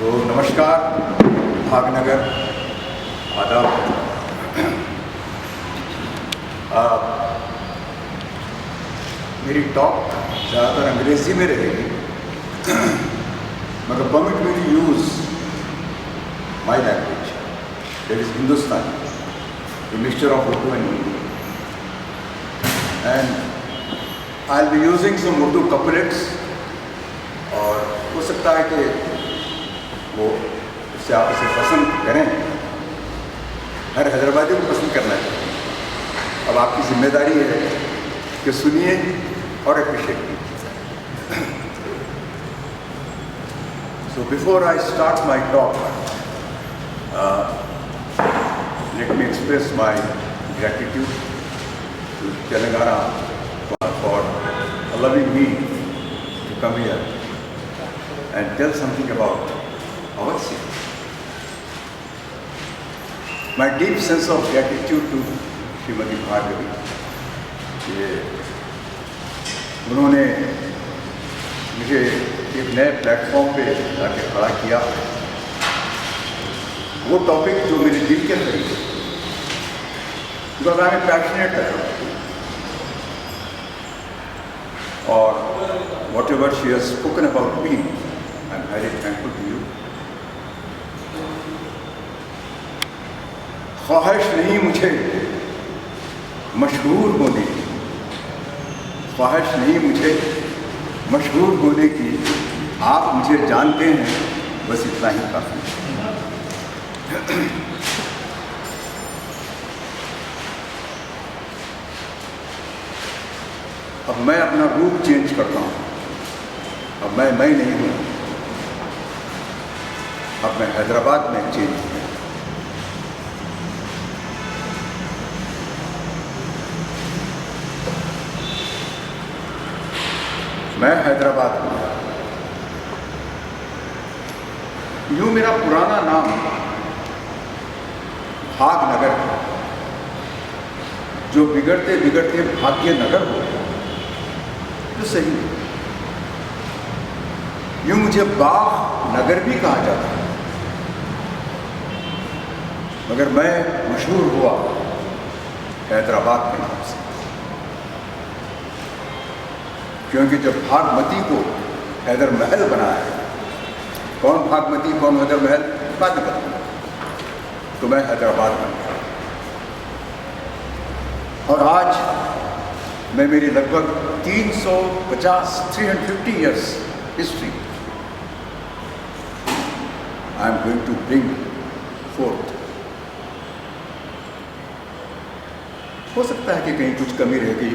तो नमस्कार, भागनगर, आदाब। मेरी टॉक ज़्यादातर अंग्रेज़ी में रहेगी, मगर permit me to use my language, that is Hindustani, a mixture of Urdu and Hindi. And I'll be using some Urdu couplets, और हो सकता है कि वो उससे आप इसे पसंद करें। हर हैदराबादी को पसंद करना चाहिए। अब आपकी जिम्मेदारी है कि सुनिए और अप्रिशिएट कीजिए। So before I start my talk, let me express my gratitude to Telangana for allowing me to come here and tell something about our city. My deep sense of gratitude to Srimati Bhargavi, कि उन्होंने मुझे एक नए platform पे लाके खड़ा किया। वो टॉपिक जो मेरे दिल के करीब है, बिकॉज आई एम पैशनेट, और whatever she has spoken about me, I am very thankful to you. ख्वाहिश नहीं मुझे मशहूर होने की, ख्वाहिश नहीं मुझे मशहूर होने की, आप मुझे जानते हैं, बस इतना ही काफ़ी। अब मैं अपना रूप चेंज करता हूँ। अब मैं नहीं हूँ, अब मैं हैदराबाद में चेंज हूँ। मैं हैदराबाद हूँ। यूँ मेरा पुराना नाम भागनगर है, जो बिगड़ते बिगड़ते भाग्यनगर हो गया, तो सही है। यूँ मुझे बाग नगर भी कहा जाता है, मगर मैं मशहूर हुआ हैदराबाद के नाम से, क्योंकि जब भागमती को हैदर महल बनाया, कौन भागमती कौन हैदर महल बाद में बताऊंगा, तो मैं हैदराबाद बन गया। और आज मैं मेरी लगभग 350 years history I am going to bring forth. हो सकता है कि कहीं कुछ कमी रह गई,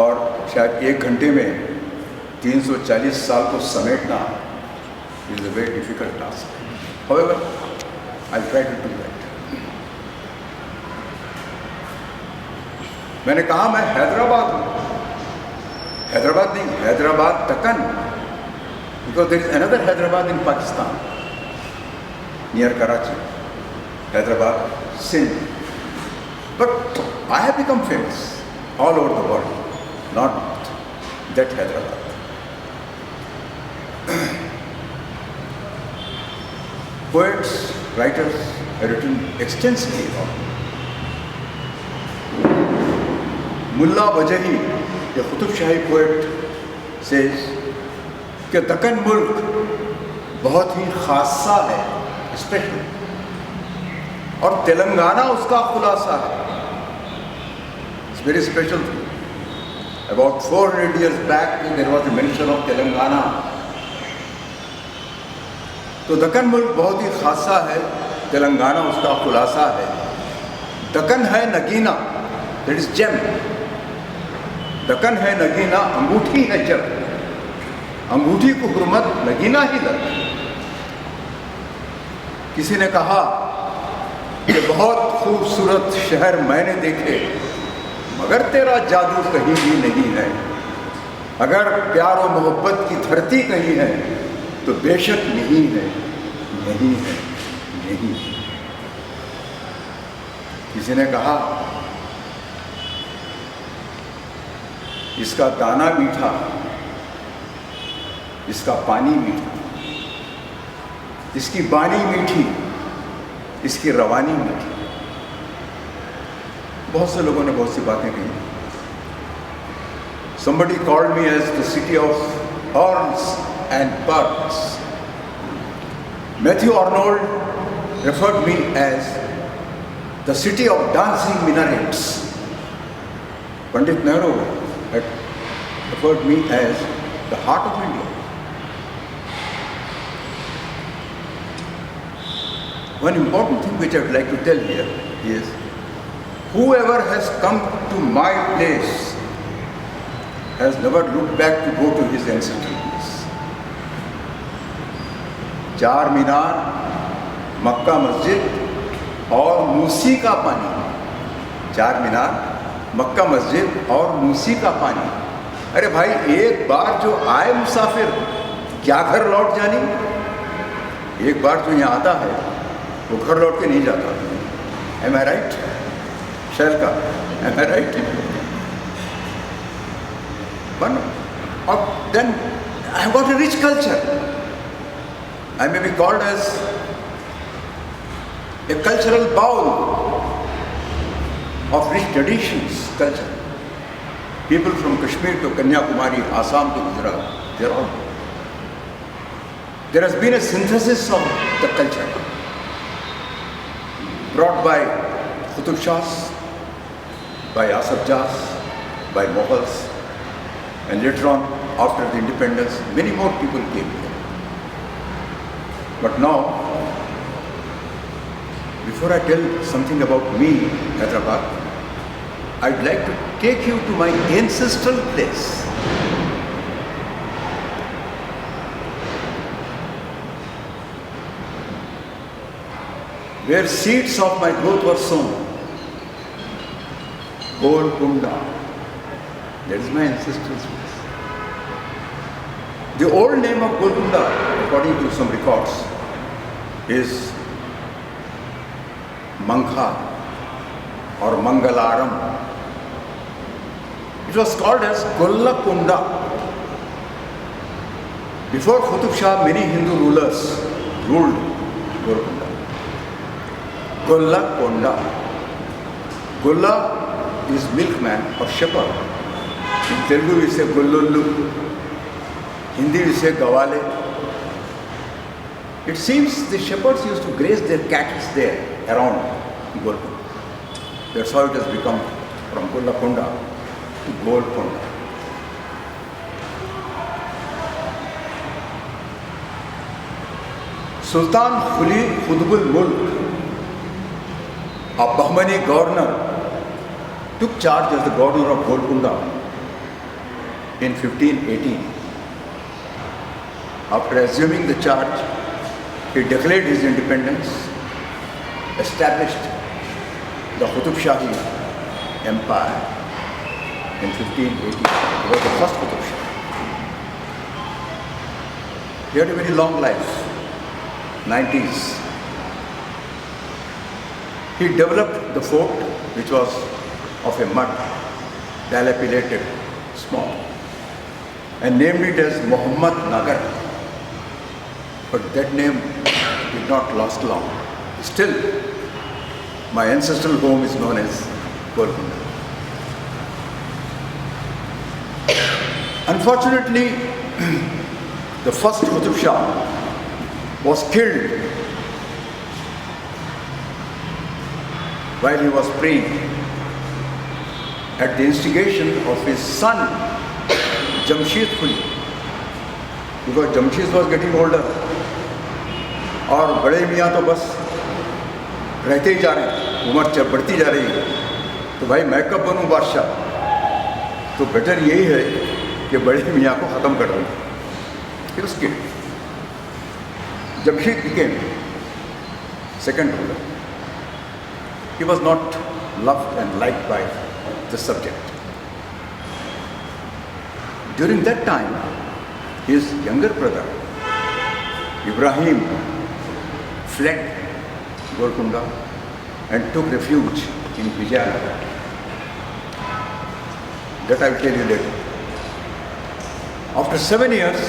और शायद 1 घंटे में 340 साल को समेटना is a very difficult task. However, I'll try to do that. मैंने कहा मैं हैदराबाद हूँ, हैदराबाद नहीं, Hyderabad Deccan, because there is another Hyderabad in Pakistan, near Karachi, Hyderabad, Sindh. But I have become famous all over the world, not that Hyderabad. Poets, writers have written extensively about me. Mullah Bajahi, a Qutub Shahi poet, says कि दक्कन मुल्क बहुत ही खासा है, special, और तेलंगाना उसका खुलासा है। It's very special thing. About 400 years back, there was a mention of Telangana. तो दक्कन मुल्क बहुत ही खासा है, तेलंगाना उसका खुलासा है। दक्कन है नगीना, दैट इज जेम। दक्कन है नगीना, अंगूठी है जब, अंगूठी को हुर्मत नगीना ही लग। किसी ने कहा कि बहुत खूबसूरत शहर मैंने देखे, मगर तेरा जादू कहीं भी नहीं है। अगर प्यार और मोहब्बत की धरती कहीं है, तो बेशक नहीं है, नहीं है, नहीं। किसी ने कहा इसका दाना मीठा, इसका पानी मीठा, इसकी बानी मीठी, इसकी रवानी मीठी। बहुत से लोगों ने बहुत सी बातें कही। Somebody called me as the city of horns and pearls. Matthew Arnold referred me as the city of dancing minarets. Pandit Nehru had referred me as the heart of India. One important thing which I would like to tell here is, whoever has come to my place has never looked back to go to his ancestral place. चार मीनार, मक्का मस्जिद और मूसी का पानी। चार मीनार, मक्का मस्जिद और मूसी का पानी। अरे भाई, एक बार जो आए मुसाफिर, क्या घर लौट जानी? एक बार जो यहाँ आता है वो घर लौट के नहीं जाता। Am I right? शहर का, am I right? But then I have got a rich culture. I may be called as a cultural bowl of rich traditions, culture. People from Kashmir to Kanyakumari, Assam to Gujarat, they're all. There has been a synthesis of the culture brought by Qutub Shahs, by Asaf Jahs, by Mughals, and later on, after the independence, many more people came here. But now, before I tell something about me, Hyderabad, I'd like to take you to my ancestral place. Where seeds of my growth were sown. Golconda. That is my ancestral place. The old name of Golconda, according to some records, is Mankha or Mangalaram. It was called as Golconda. Before Qutub Shah, many Hindu rulers ruled Golconda. Golconda. Golla is milkman or shepherd. In Telugu we say Gollollu. Hindi we say Gawale. It seems the shepherds used to graze their cattle there around Golconda. That's how it has become from Golconda to Golconda. Sultan Khuli Qutbul Mulk, a Bahmani governor, took charge as the governor of Golconda in 1518. After assuming the charge, he declared his independence, established the Qutub Shahi Empire in 1518. He was the first Qutub Shah. He had a very long life, 90s. He developed the fort, which was of a mud, dilapidated, small, and named it as Muhammad Nagar. But that name did not last long. Still, my ancestral home is known as Golconda. Unfortunately, the first Qutub Shah was killed while he was praying at the instigation of his son, Jamshed Quli, because Jamshed was getting older और बड़े मियाँ तो बस रहते ही जा रहे हैं, उम्र बढ़ती जा रही है, तो भाई मैं कब बनूँ बादशाह? तो बेटर यही है कि बड़े मियाँ को ख़त्म कर दूँ। फिर उसके Jamshed became second ruler. He was not loved and liked by the subject. During that time, his younger brother, Ibrahim, fled Golconda and took refuge in Vijayanagar. That I will tell you later. After 7 years,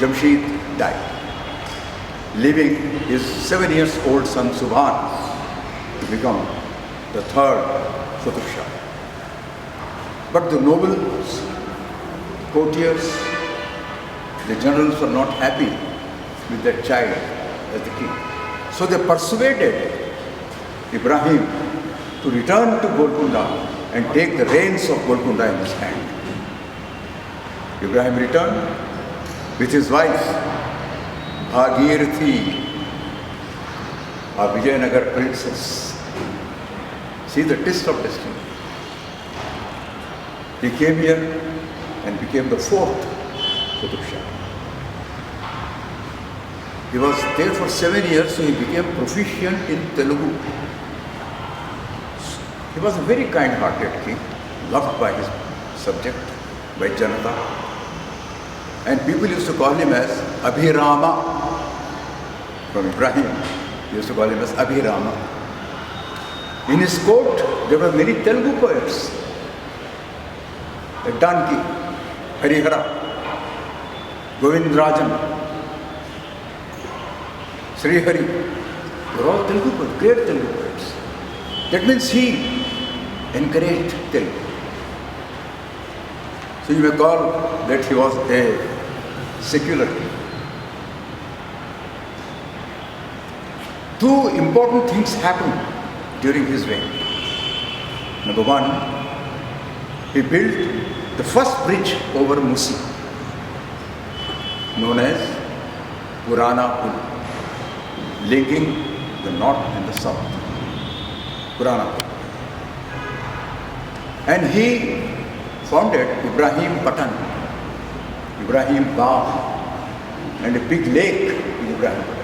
Jamshid died, leaving his 7-year-old son Subhan to become the third Qutb Shah. But the nobles, courtiers, the generals were not happy with their child as the king. So they persuaded Ibrahim to return to Golconda and take the reins of Golconda in his hand. Ibrahim returned with his wife, Bhagirathi, a Vijayanagar princess. See the twist of destiny. He came here and became the fourth Qutb Shah. He was there for 7 years, so he became proficient in Telugu. He was a very kind-hearted king, loved by his subject, by Janata. And people used to call him as Abhirama. From Ibrahim, they used to call him as Abhirama. In his court, there were many Telugu poets. Danki, Harihara, Govindrajan, Sri Hari. They were all Telugu poets, great Telugu poets. That means he encouraged Telugu. So you may call that he was a secular king. Two important things happened during his reign. Number one, he built the first bridge over Musi, known as Purana Pul, linking the north and the south. Purana Pul. And he founded Ibrahim Patan, Ibrahim Bagh, and a big lake in Ibrahim Patan.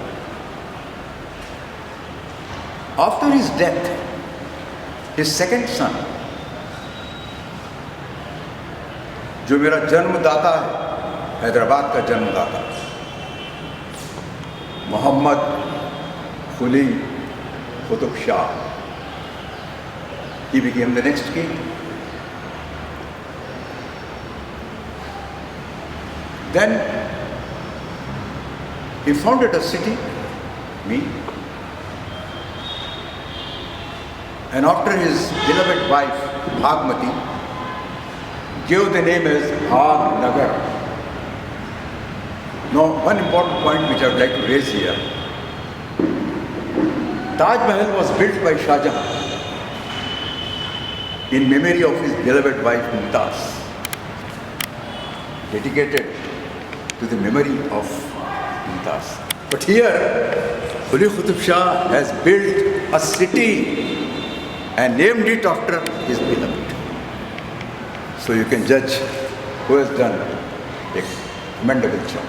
After his death, his second son, जो मेरा जन्मदाता है, हैदराबाद का जन्मदाता, मोहम्मद कुली Qutub Shah, he became the next king. Then he founded a city, me, and after his beloved wife, Bhagmati, gave the name as Bhagnagar. Now, one important point which I would like to raise here. Taj Mahal was built by Shah Jahan in memory of his beloved wife Mumtaz, dedicated to the memory of Mumtaz. But here, Quli Qutb Shah has built a city and named it after his beloved. So you can judge who has done a commendable job.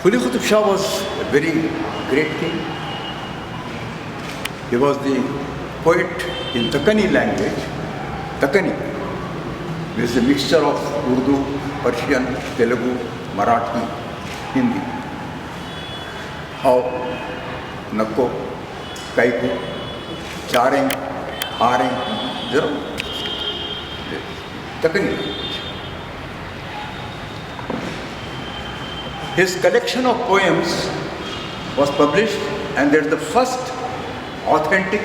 Quli Qutb Shah was a very great king. He was the poet in Dakani language. Dakani is a mixture of Urdu, Persian, Telugu, Marathi, Hindi. How, Nakko, Kaiku, Chareng, Areng, Dakani. His collection of poems was published, and there's the first authentic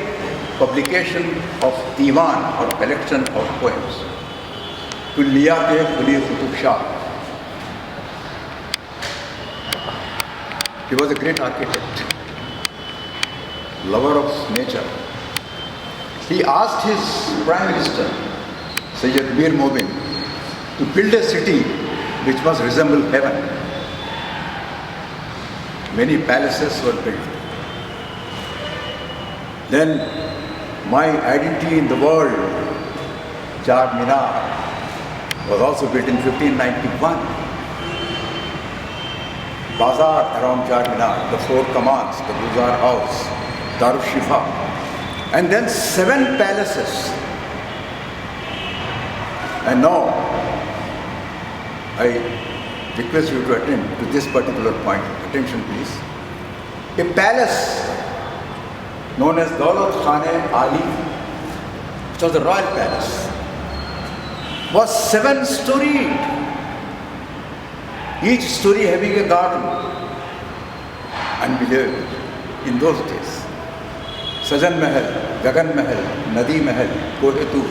publication of Diwan or collection of poems. Kulliyat-e Quli Qutb Shah. He was a great architect, lover of nature. He asked his Prime Minister, Sayyid Mir Mobin, to build a city which must resemble heaven. Many palaces were built. Then my identity in the world, Char Minar, was also built in 1591. Bazaar around Char Minar, the four commands, the Guzar House, Darul Shifa, and then 7 palaces. And now, I request you to attend to this particular point. Attention please. A palace known as Daulat Khane Ali, which was the royal palace, was 7-storied. each story having a garden. Unbelievable in those days. Sajan Mahal, Gagan Mahal, Nadi Mahal, Kohetur,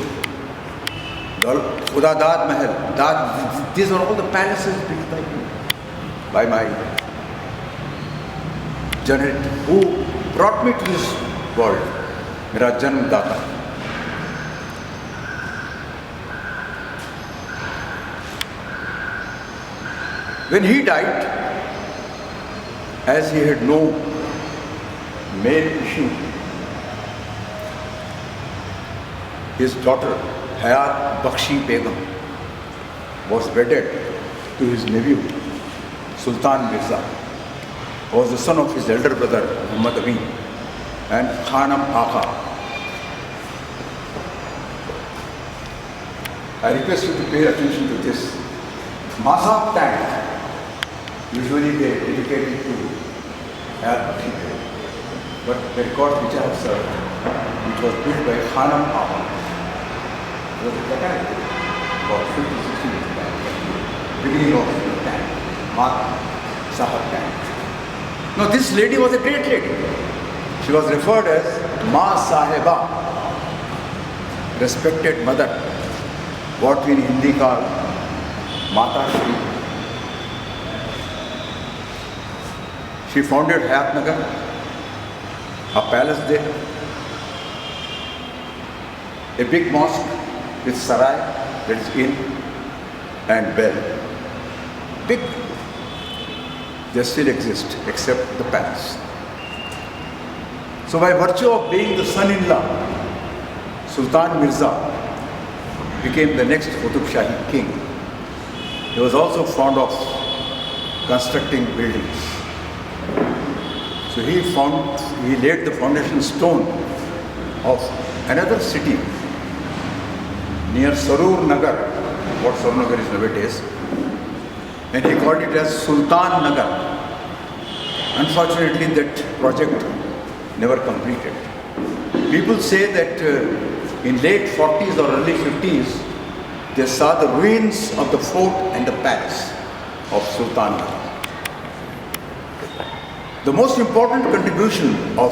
Udadad Mahal, these are all the palaces built by me, by my generator, who brought me to this world, Mera Janm Data. When he died, as he had no male issue, his daughter Hayat Bakhshi Begum was wedded to his nephew Sultan Mirza, who was the son of his elder brother Muhammad Amin and Khanam Agha. I request you to pay attention to this. Masab tank, usually they dedicate it to Hayat Bakhshi Begum, but the record which I have served, which was built by Khanam Agha, was a tank about 50-60 years back, beginning of the tank, Mat Sahab tank. Now this lady was a great lady. She was referred as Ma Sahiba, respected mother, what we in Hindi call Mata Shri. She founded Hayat Nagar, a palace there, a big mosque with sarai, that is inn, and bell. Big. They still exist, except the palace. So by virtue of being the son-in-law, Sultan Mirza became the next Qutub Shahi king. He was also fond of constructing buildings. So he laid the foundation stone of another city near Sarur Nagar, what Sarur Nagar is nowadays, and he called it as Sultan Nagar. Unfortunately, that project never completed. People say that in late 40s or early 50s, they saw the ruins of the fort and the palace of Sultan Nagar. The most important contribution of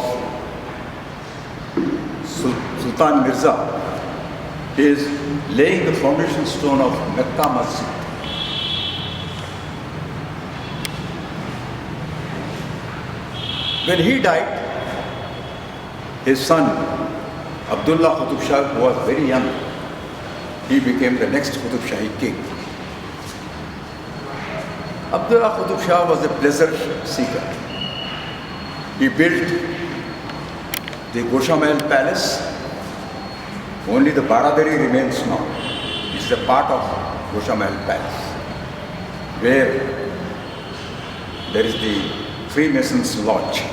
Sultan Mirza is laying the foundation stone of Mecca Masjid. When he died, his son Abdullah Qutub Shah, who was very young, he became the next Qutub Shahi king. Abdullah Qutub Shah was a pleasure seeker. He built the Gosha Mahal Palace. Only the Baradari remains now. It's a part of Gosha Mahal Palace, where there is the Freemasons Lodge.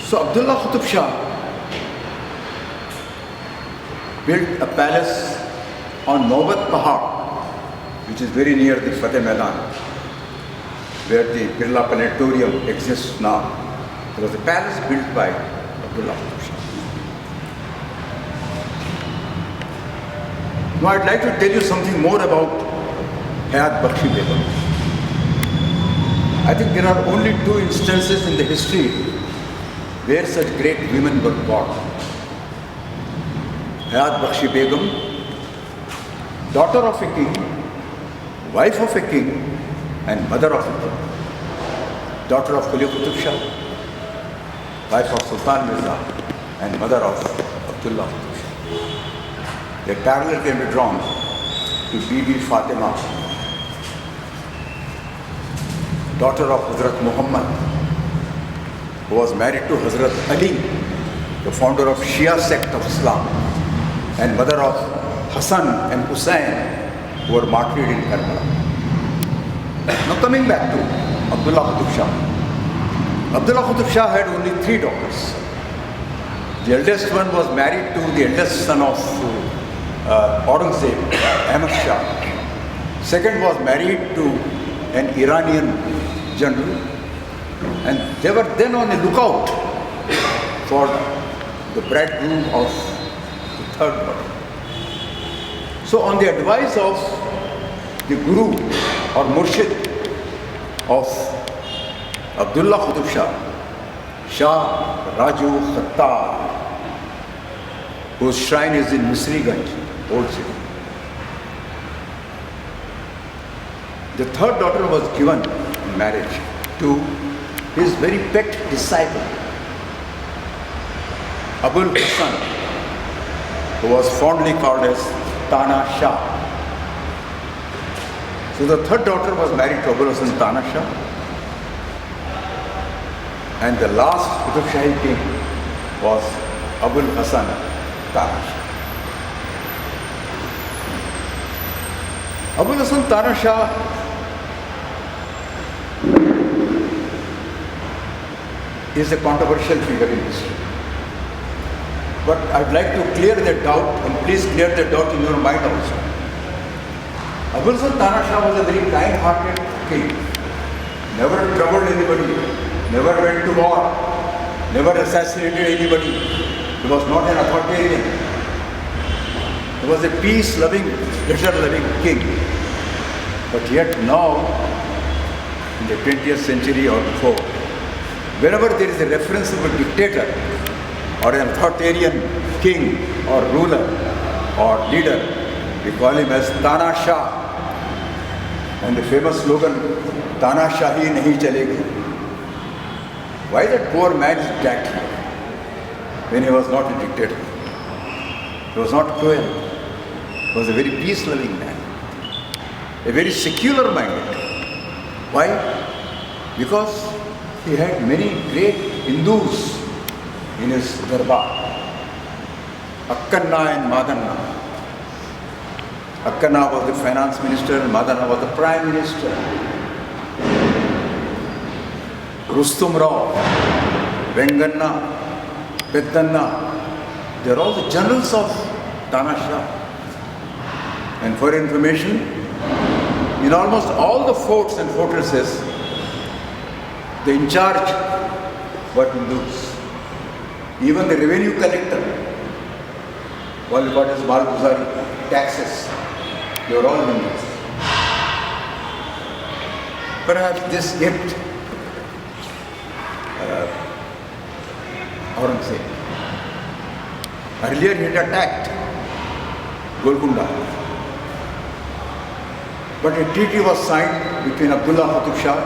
So Abdullah Qutub Shah built a palace on Naubat Pahad, which is very near the Fateh Maidan, where the Birla Planetarium exists now. There was a palace built by Abdullah Qutub Shah. Now I'd like to tell you something more about Hayat Bakhshi Begum. I think there are only two instances in the history where such great women were born. Hayat Bakhshi Begum, daughter of a king, wife of a king, and mother of a king. Daughter of Quli Qutub Shah, wife of Sultan Mirza, and mother of Abdullah Qutub Shah. The parallel can be drawn to Bibi Fatima, daughter of Hazrat Muhammad, who was married to Hazrat Ali, the founder of Shia sect of Islam, and mother of Hassan and Hussain, who were martyred in Karbala. Now coming back to Abdullah Qutub Shah. Abdullah Qutub Shah had only 3 daughters. The eldest one was married to the eldest son of Aurangzeb, Ahmad Shah. Second was married to an Iranian general, and they were then on a lookout for the bridegroom of the third daughter. So on the advice of the guru or murshid of Abdullah Qutb Shah, Shah Raju Khattar, whose shrine is in Misriganj, Old City. The third daughter was given in marriage to his very pet disciple, Abul Hasan, who was fondly called as Tana Shah. So the third daughter was married to Abul Hasan Tana Shah, and the last Qutb Shahi king was Abul Hasan Tana Shah. Abul Hasan Tana Shah is a controversial figure in history. But I'd like to clear that doubt, and please clear that doubt in your mind also. Abul Hasan Tana Shah was a very kind-hearted king. Never troubled anybody, never went to war, never assassinated anybody. He was not an authoritarian. He was a peace-loving, pleasure-loving king. But yet now, in the 20th century or before, whenever there is a reference of a dictator or an authoritarian king or ruler or leader, we call him as Tana Shah. And the famous slogan, Tana Shahi nahi chalegi. Why that poor man is attacked when he was not a dictator? He was not cruel. He was a very peace-loving man, a very secular-minded. Why? Because he had many great Hindus in his darbar. Akkanna and Madanna. Akkanna was the finance minister and Madanna was the prime minister. Rustum Rao, Venganna, Peddanna, they are all the generals of Tana Shah. And for information, in almost all the forts and fortresses, the in charge were Hindus. Even the revenue collector, what is Malguzari, taxes, they were all Hindus. Perhaps this gift Aurangzeb. Earlier he had attacked Golconda. But a treaty was signed between Abdullah Qutb Shah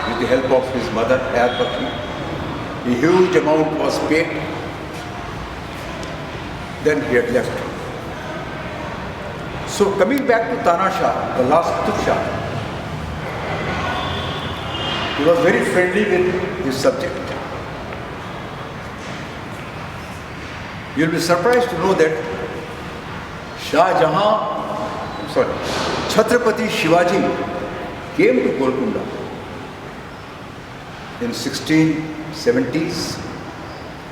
with the help of his mother, Hayat Bakri. A huge amount was paid. Then he had left. So coming back to Tana Shah, the last Qutb Shah, he was very friendly with his subject. You'll be surprised to know that Chhatrapati Shivaji came to Golconda in 1670s.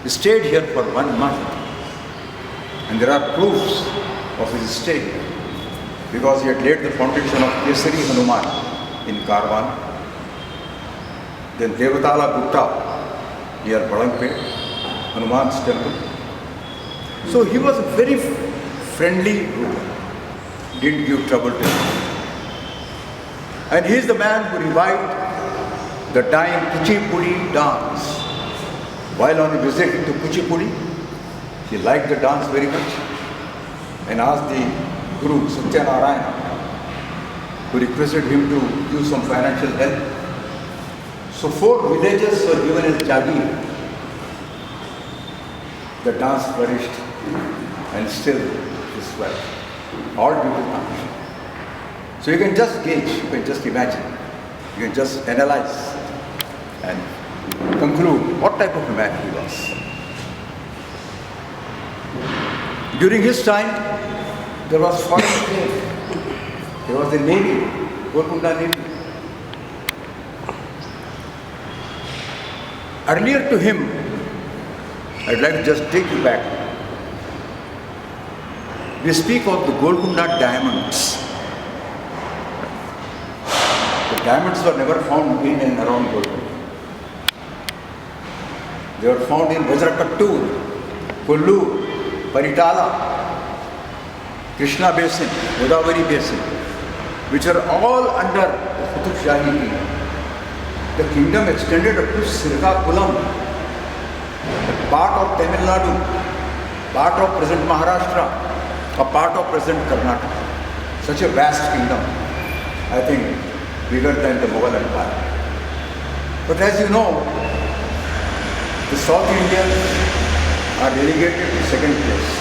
He stayed here for 1 month, and there are proofs of his stay because he had laid the foundation of Kesari Hanuman in Karwan, then Devatala Gupta near Balangpet, Hanuman's temple. So he was a very friendly ruler, didn't give trouble to him. And he is the man who revived the dying Kuchipudi dance. While on a visit to Kuchipudi, he liked the dance very much and asked the Guru Satyanarayana, who requested him to give some financial help. So 4 villages were given as Jagir. The dance flourished and still is well. All due to Tana Shah. So you can just gauge, you can just imagine, you can just analyze and conclude what type of a man he was. During his time, there was foreign trade. There was the Navy, Golconda Navy. Earlier to him, I'd like to just take you back. We speak of the Golconda diamonds. The diamonds were never found in and around Golconda. They were found in Vajrakattur, Kullu, Paritala, Krishna Basin, Godavari Basin. which are all under the Qutub Shahi king. The kingdom extended up to Srikakulam, a part of Tamil Nadu, part of present Maharashtra, a part of present Karnataka. Such a vast kingdom, I think bigger than the Mughal Empire. But as you know, the South Indians are relegated to second place.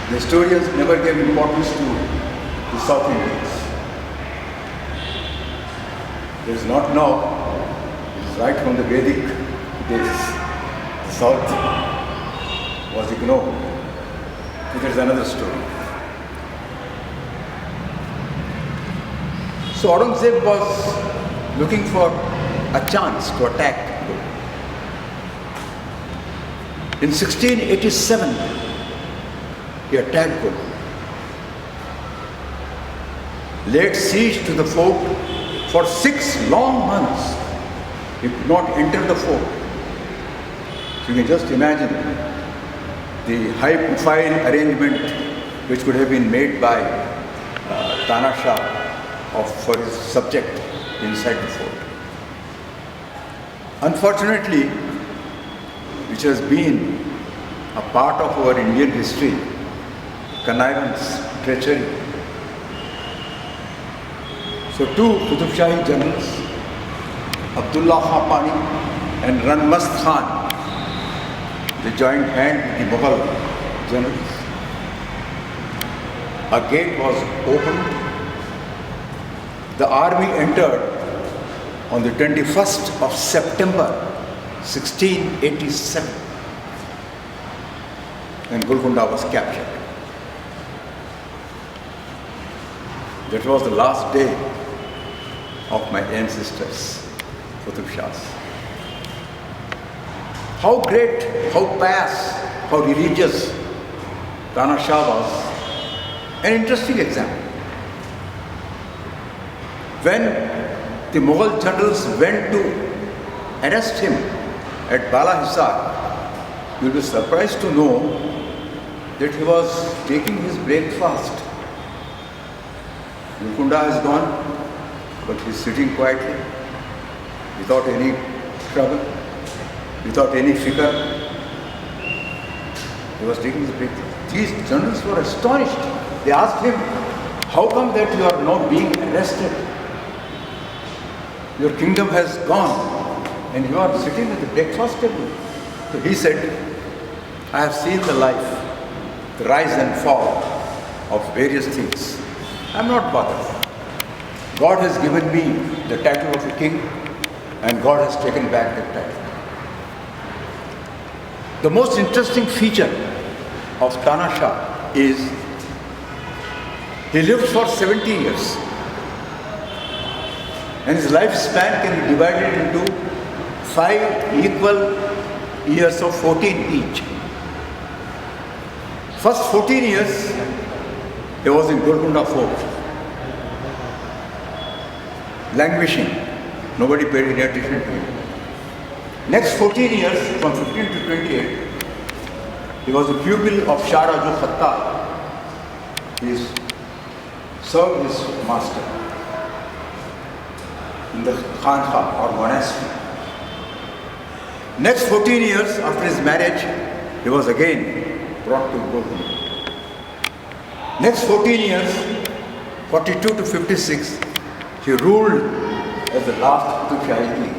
The historians never gave importance to the South Indians. It is not now, it is right from the Vedic days. The South was ignored. It is another story. So Aurangzeb was looking for a chance to attack. In 1687, he attacked Golconda, laid siege to the fort for 6 long months. He could not enter the fort. So you can just imagine the high-profile arrangement which could have been made by Tana Shah for his subject inside the fort. Unfortunately, which has been a part of our Indian history, connivance, treachery. So two Qutub Shahi generals, Abdullah Khapani and Ranmast Khan, they joined hand with the Mughal generals. A gate was opened. The army entered on the 21st of September 1687, and Golconda was captured. That was the last day of my ancestors, Qutub Shahs. How great, how pious, how religious Tana Shah was. An interesting example. When the Mughal generals went to arrest him at Bala Hisar, you will be surprised to know that he was taking his breakfast. Golconda is gone, but he is sitting quietly, without any trouble, without any figure. He was taking his breakfast. These generals were astonished. They asked him, how come that you are now being arrested? Your kingdom has gone and you are sitting at the breakfast table. So he said, I have seen the life, the rise and fall of various things. I am not bothered. God has given me the title of a king and God has taken back that title. The most interesting feature of Tana Shah is he lived for 70 years. And his lifespan can be divided into 5 equal years of 14 each. First 14 years, he was in Golconda Fort, languishing. Nobody paid any attention to him. Next 14 years, from 15 to 28, he was a pupil of Shah Raju Khattar. He served his master in the Khanqa or monastery. Next 14 years after his marriage, he was again brought to Golconda. Next 14 years, 42 to 56, he ruled as the last Qutub Shahi king.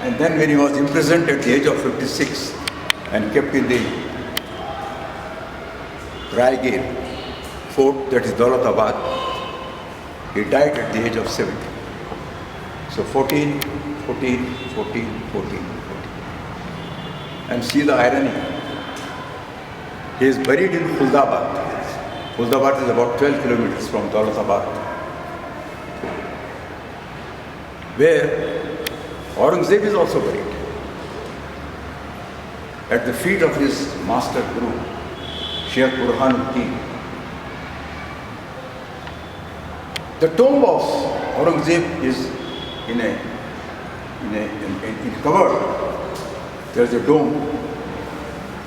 And then when he was imprisoned at the age of 56 and kept in the Raigir fort, that is Daulatabad, he died at the age of 70. So 14, 14, 14, 14. And see the irony. He is buried in Khuldabad. Khuldabad is about 12 kilometers from Daulatabad, where Aurangzeb is also buried at the feet of his master guru, Sheikh Burhanuddin. The tomb of Aurangzeb is in covered. There is a dome.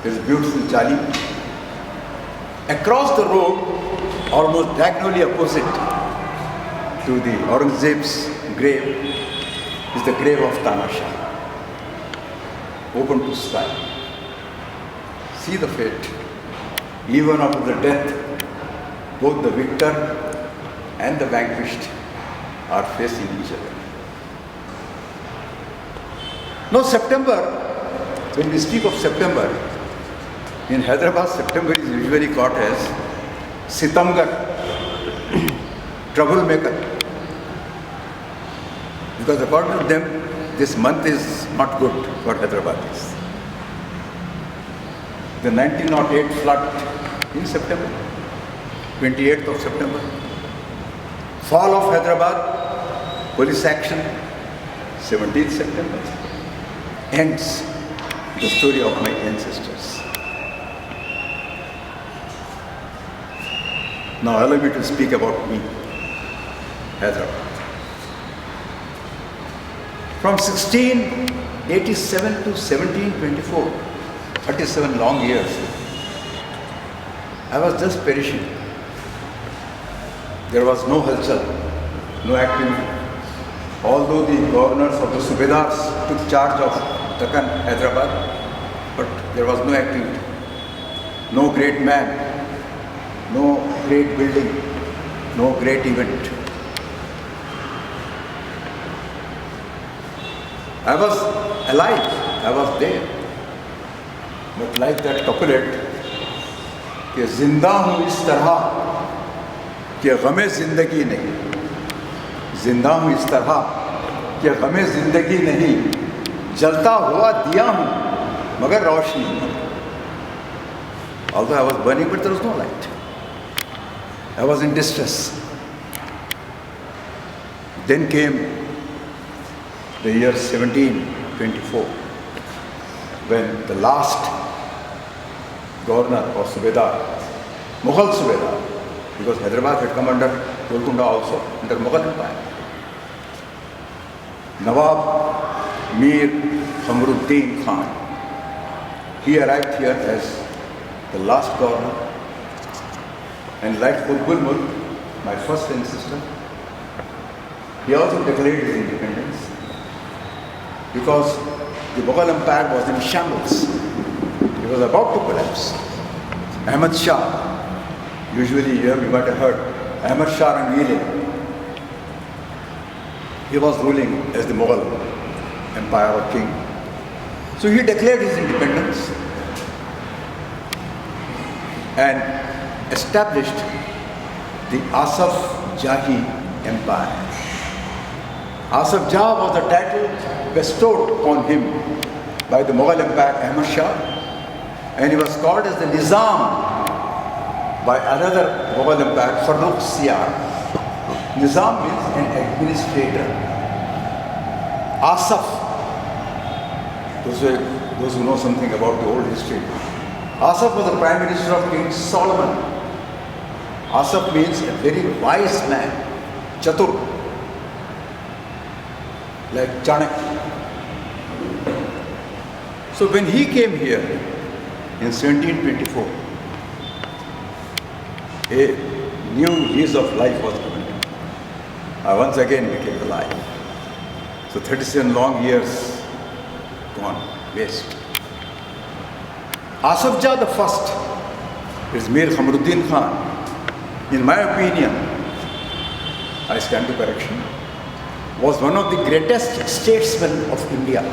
There is a beautiful jali. Across the road, almost diagonally opposite, to the Aurangzeb's grave is the grave of Tanasha, open to sky. See the fate. Even after the death, both the victor and the vanquished are facing each other. Now September, when we speak of September, in Hyderabad, September is usually called as Sitamgar, troublemaker. Because according to them, this month is not good for Hyderabadis. The 1908 flood in September, 28th of September. Fall of Hyderabad, police action, 17th September. Ends the story of my ancestors. Now allow me to speak about me, Hyderabad. From 1687 to 1724, 37 long years, I was just perishing. There was no halchal, no activity. Although the governors of the Subedars took charge of Deccan, Hyderabad, but there was no activity, no great man, no great building, no great event. I was alive, I was there, but like that couplet, कि जिंदा हूँ इस तरह कि गमे जिंदगी नहीं, जिंदा हूँ इस तरह कि गमे जिंदगी नहीं, जलता हुआ दिया हूँ मगर रोशनी नहीं. Although I was burning, but there was no light. I was in distress. Then came the year 1724, when the last governor or Subedar, Mughal Subedar, because Hyderabad had come under Golconda also, under Mughal Empire, Nawab Mir Khamruddin Khan. He arrived here as the last governor, and like Qutbul Mulk, my first ancestor, he also declared his independence because the Mughal Empire was in shambles. It was about to collapse. Ahmad Shah, usually you might have heard, Ahmad Shah Rangile, he was ruling as the Mughal Empire or king. So he declared his independence and established the Asaf Jahi Empire. Asaf Jah was the title bestowed upon him by the Mughal Empire, Ahmad Shah, and he was called as the Nizam by another Mughal Empire, Farrukh Siyar. Nizam means an administrator. Asaf, those who know something about the old history, Asaf was the Prime Minister of King Solomon. Asaf means a very wise man, Chatur, like Chanakya. So when he came here in 1724, a new lease of life was given to him. I once again became alive. So 37 long years gone, waste. Asaf Jah the first is Mir Khamruddin Khan. In my opinion, I stand to correction, was one of the greatest statesmen of India.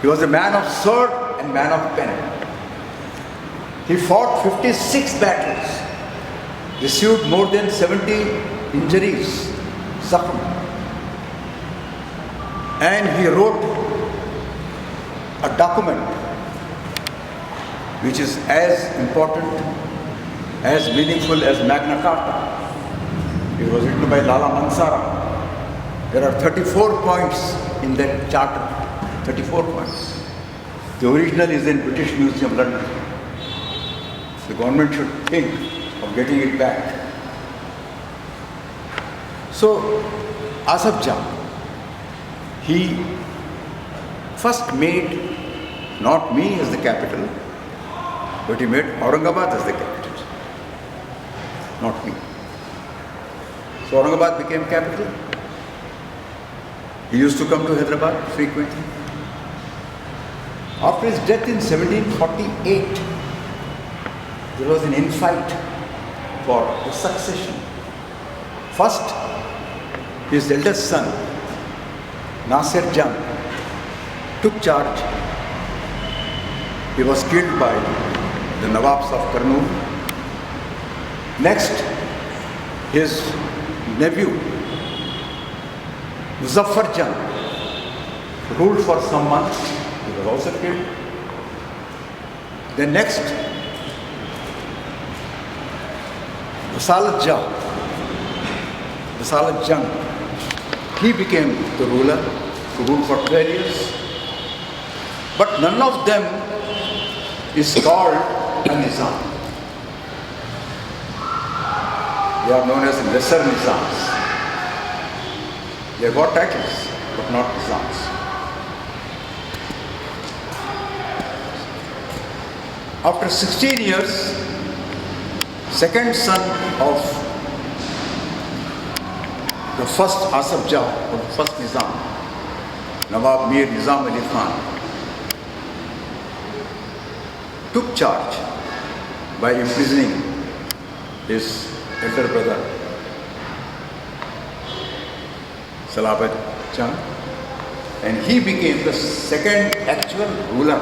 He was a man of sword and man of pen. He fought 56 battles, received more than 70 injuries, suffering. And he wrote a document which is as important, as meaningful as Magna Carta. It was written by Lala Mansara. There are 34 points in that charter, 34 points. The original is in British Museum, London. The government should think of getting it back. So, Asaf Jah, he first made not me as the capital, but he made Aurangabad as the capital. not me. So Aurangabad became capital. He used to come to Hyderabad frequently. After his death in 1748, there was an infight for the succession. First, his eldest son, Nasir Jang, took charge. He was killed by the Nawabs of Kurnool. Next, his nephew, Muzaffar Jang, ruled for some months. He was also killed. Then next, Risalat Jang, he became the ruler, who ruled for 12 years. But none of them is called a Nizam. They are known as lesser Nizams. They have got titles, but not Nizams. After 16 years, second son of the first Asaf Jah, or the first Nizam, Nawab Mir Nizam Ali Khan, took charge by imprisoning his elder brother, Salabat Jang, and he became the second actual ruler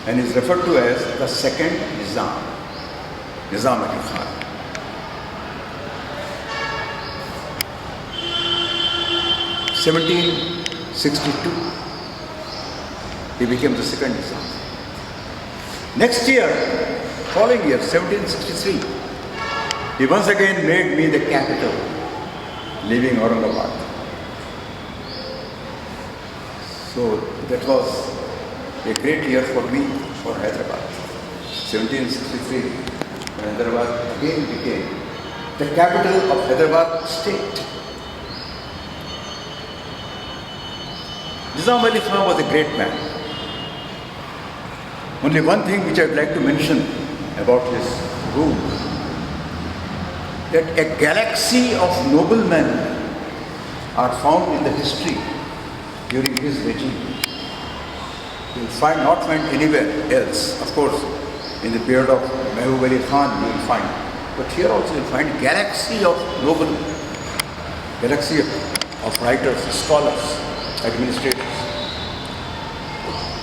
and is referred to as the second Nizam, Nizam Ali Khan. In 1762, he became the second Nizam. Next year, following year, 1763, he once again made me the capital, leaving Aurangabad. So that was a great year for me, for Hyderabad. 1763, when Hyderabad again became the capital of Hyderabad state. Nizam Ali Khan was a great man. Only one thing which I would like to mention about his rule, that a galaxy of noblemen are found in the history during his regime. You will not find anywhere else. Of course, in the period of Mehboob Ali Khan you will find. But here also you will find galaxy of noblemen, galaxy of writers, scholars, administrators.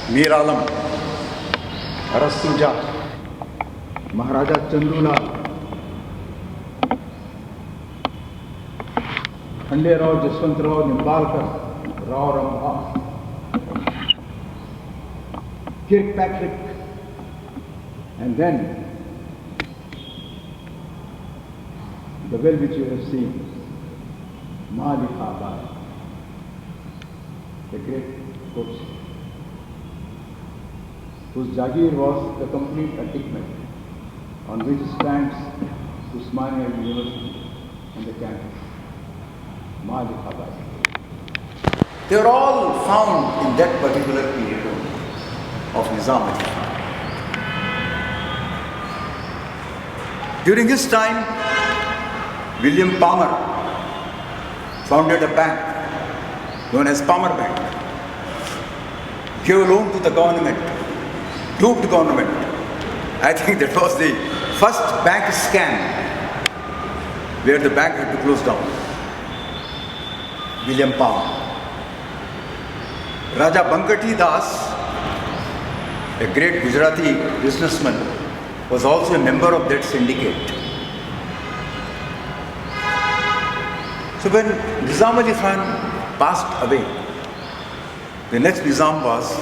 Mir Alam, Arastu Jah, Maharaja Chandulal, Khande Rao Jaswantrao Nimbalkar, Rao Ramdas, Kirkpatrick, and then the well which you have seen, Malika Bai, the great coach, whose Jagir was the complete achievement on which stands Usmania University and the campus, Malika Bai. They are all found in that particular period of Nizam Ali Khan. During this time, William Palmer founded a bank known as Palmer Bank, gave a loan to the government, duped government. I think that was the first bank scam where the bank had to close down. William Palmer. Raja Bankati Das, a great Gujarati businessman, was also a member of that syndicate. So when Nizam Ali Khan passed away, the next Nizam was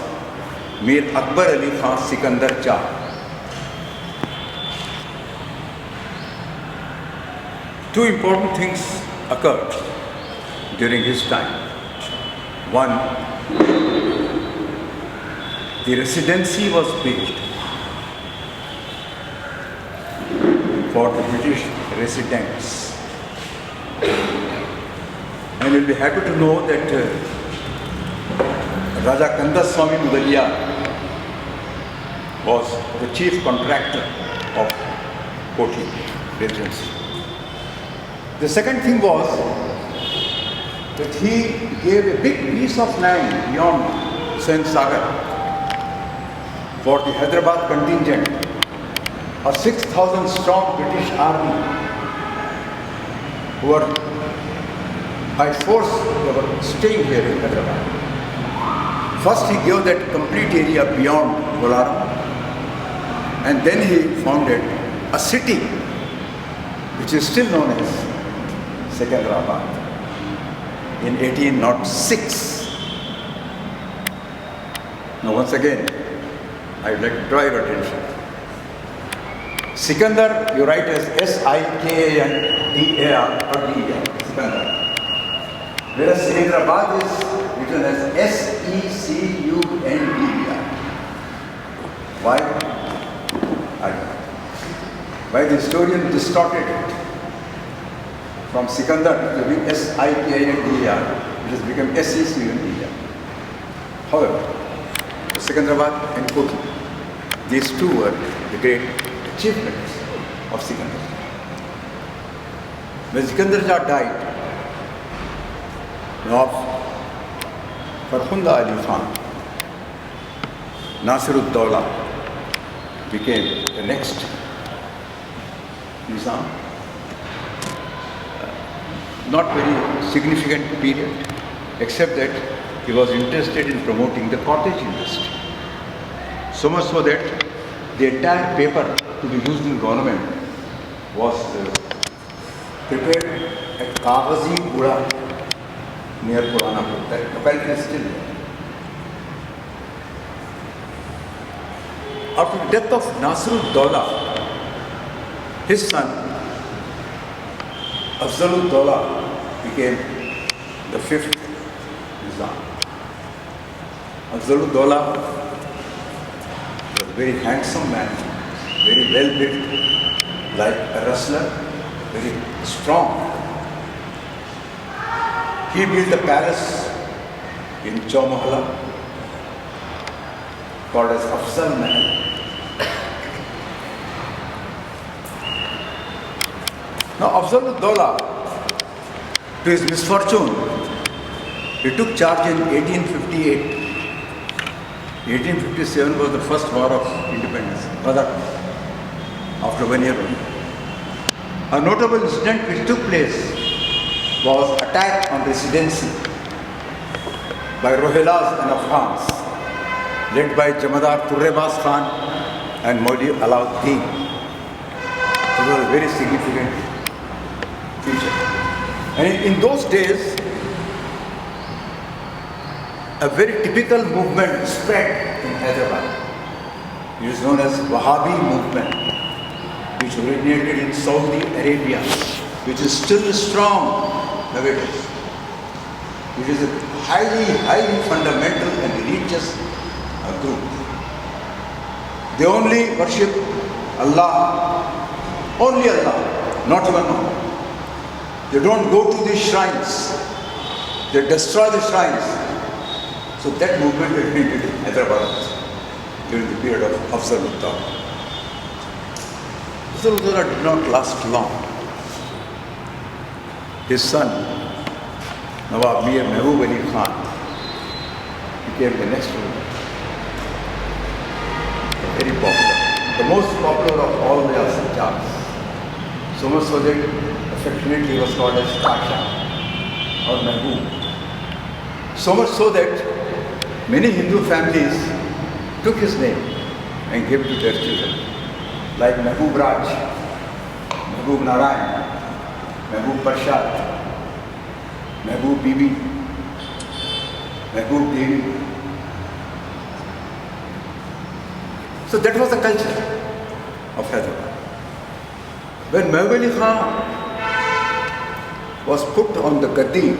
Mir Akbar Ali Khan Sikandar Jah. Two important things occurred during his time. One, the residency was built for the British residents. And you'll be happy to know that Raja Kandaswamy Mudaliar was the chief contractor of Koti. regency. The second thing was that he gave a big piece of land beyond Hussain Sagar for the Hyderabad contingent, a 6,000 strong British army who were by force they were staying here in Hyderabad. First he gave that complete area beyond Bolaram, and then he founded a city which is still known as Secunderabad in 1806. Now once again, I would like to draw your attention. Sikandar, you write as S-I-K-A-N-D-A-R or D-A-R, Sikandar. Whereas Secunderabad is written as S-E-C-U-N-D-E-R. Why? I don't know. Why the historian distorted it from Sikandar to be S-I-K-A-N-D-E-R, it has become S-E-C-U-N-D-E-R. However, Secunderabad and Koti, these two were the great achievements of Sikandar. When Sikandar Shah died, of Farkhunda Ali Khan, Nasirud-Dawla became the next Nizam. Not very significant period, except that he was interested in promoting the cottage industry. So much so that the entire paper to be used in government was prepared at Kaghazi Gura near Puranapur. That apparently is still there. After the death of Nasirud-Dawla, his son Afzalud-Dawla became the fifth Nizam. Afzalud-Dawla was a very handsome man, very well built, like a wrestler, very strong. He built a palace in Chowmahalla called as Afzal Mahal. Now Afzalud-Dawla, to his misfortune, he took charge in 1858. 1857 was the first war of independence, rather after 1 year only. A notable incident which took place was attack on residency by Rohillas and Afghans, led by Jamadar Turrebaz Khan and Mauli Alauddin. It was a very significant feature. And in those days, a very typical movement spread in Hyderabad. It is known as Wahhabi movement, which originated in Saudi Arabia, which is still strong nowadays. It is a highly fundamental and religious group. They only worship Allah, only Allah, not even Allah. They don't go to these shrines. They destroy the shrines. So that movement originated in Hyderabad during the period of Afzalud-Dawla. Afzalud-Dawla did not last long. His son, Nawab Mir Mehboob Ali Khan, became the next ruler. Very popular. The most popular of all the Sajjahs. So much so that affectionately was called as Pasha or Mehboob. So much so that many Hindu families took his name and gave it to their children, like Mehboob Raj, Mehboob Narayan, Mehboob Parshad, Mehboob Bibi, Mehboob Devi. So that was the culture of Hyderabad. When Mehboob Ali Khan was put on the gaddi,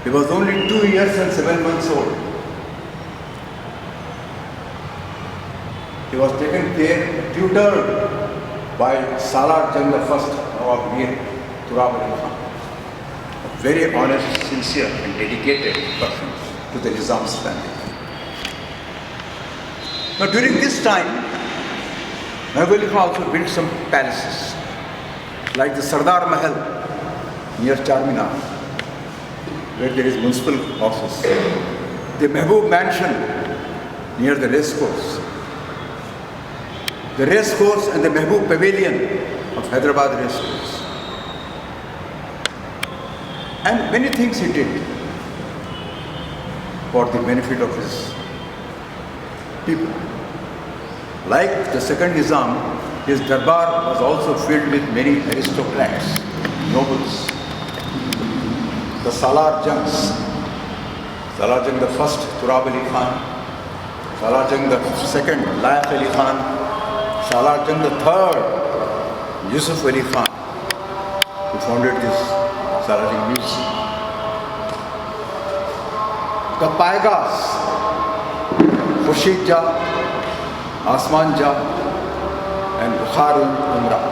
he was only 2 years and 7 months old. He was taken care, tutored by Salar Jang I, Nawab Mir Turab Ali Khan. A very honest, sincere and dedicated person to the Nizam's family. Now during this time, Mehboob Ali Khan also built some palaces, like the Sardar Mahal near Charminar, where there is municipal office. The Mehboob Mansion near the race course. The race course and the Mehboob Pavilion of Hyderabad race course. And many things he did for the benefit of his people. Like the second Nizam, his darbar was also filled with many aristocrats, nobles. The Salar Jungs, Salar Jung the first, Turab Ali Khan, Salar Jung the second, Layaq Ali Khan, Salar Jung the third, Yusuf Ali Khan, who founded this Salar Jung Museum. The Paigas, Khurshid Jah, Asman Jah, and Bukharul Umrah.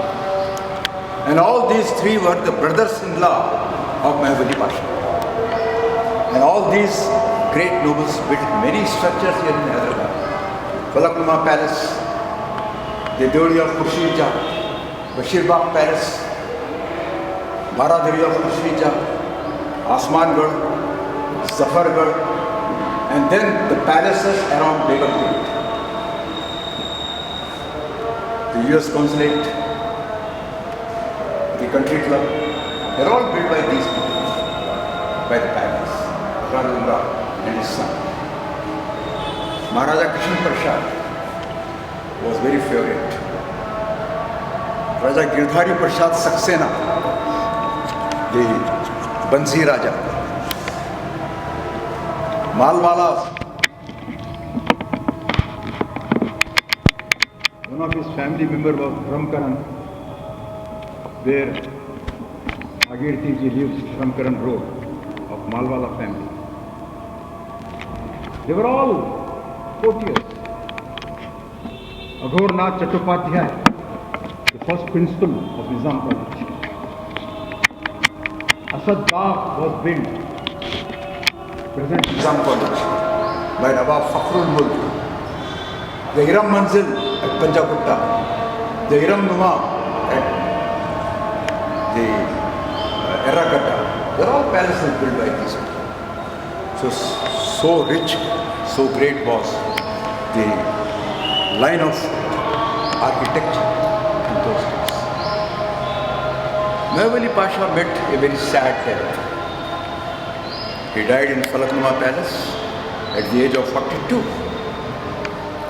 And all these three were the brothers-in-law of Mehboob Ali Pasha. And all these great nobles built many structures here in Hyderabad. Falaknuma Palace, the Deoli of Khurshid Jah, Bashir Bagh Palace, Baradari of Khurshid Jah, Asmangarh, Zafargarh, and then the palaces around Begum Gate. The US Consulate, the Country Club, they're all built by these people, by the parents, Bukharul Umrah and his son. Maharaja Kishan Prasad was very favorite. Raja Girdhari Prasad Saxena, the Bansi Raja. Malwala, one of his family members was Ramkaran, where Agirti ji lives, Ramkaran Road of Malwala family. They were all courtiers. Aghornath Chattopadhyay, the first principal of Nizam College. Asad Bagh was built, present Nizam College, by Nawab Fakhrul Mulk. The Iram Manzil at Panjagutta, the Iram Numa at the Erragata, they are all palaces built by these people. So rich, so great was the line of architecture in those days. Mehboob Ali Pasha met a very sad death. He died in Falaknuma Palace at the age of 42.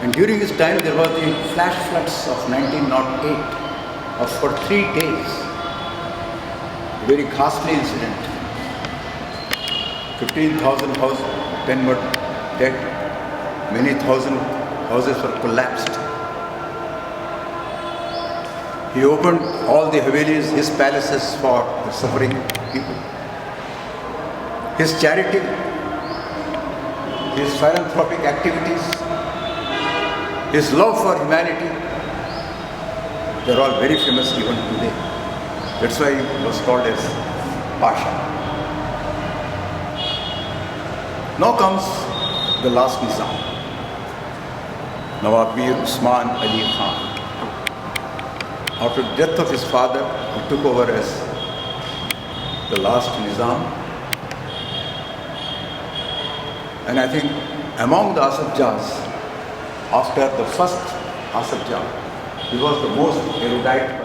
And during his time there was the flash floods of 1908 for 3 days. A very ghastly incident. 15,000 houses, 10 were dead, many thousand houses were collapsed. He opened all the Havelis, his palaces for the suffering people. His charity, his philanthropic activities, his love for humanity, they are all very famous even today. That's why he was called as Pasha. Now comes the last Nizam, Nawab Mir Usman Ali Khan. After the death of his father, he took over as the last Nizam. And I think among the Asaf Jahs, after the first Asaf Jah, he was the most erudite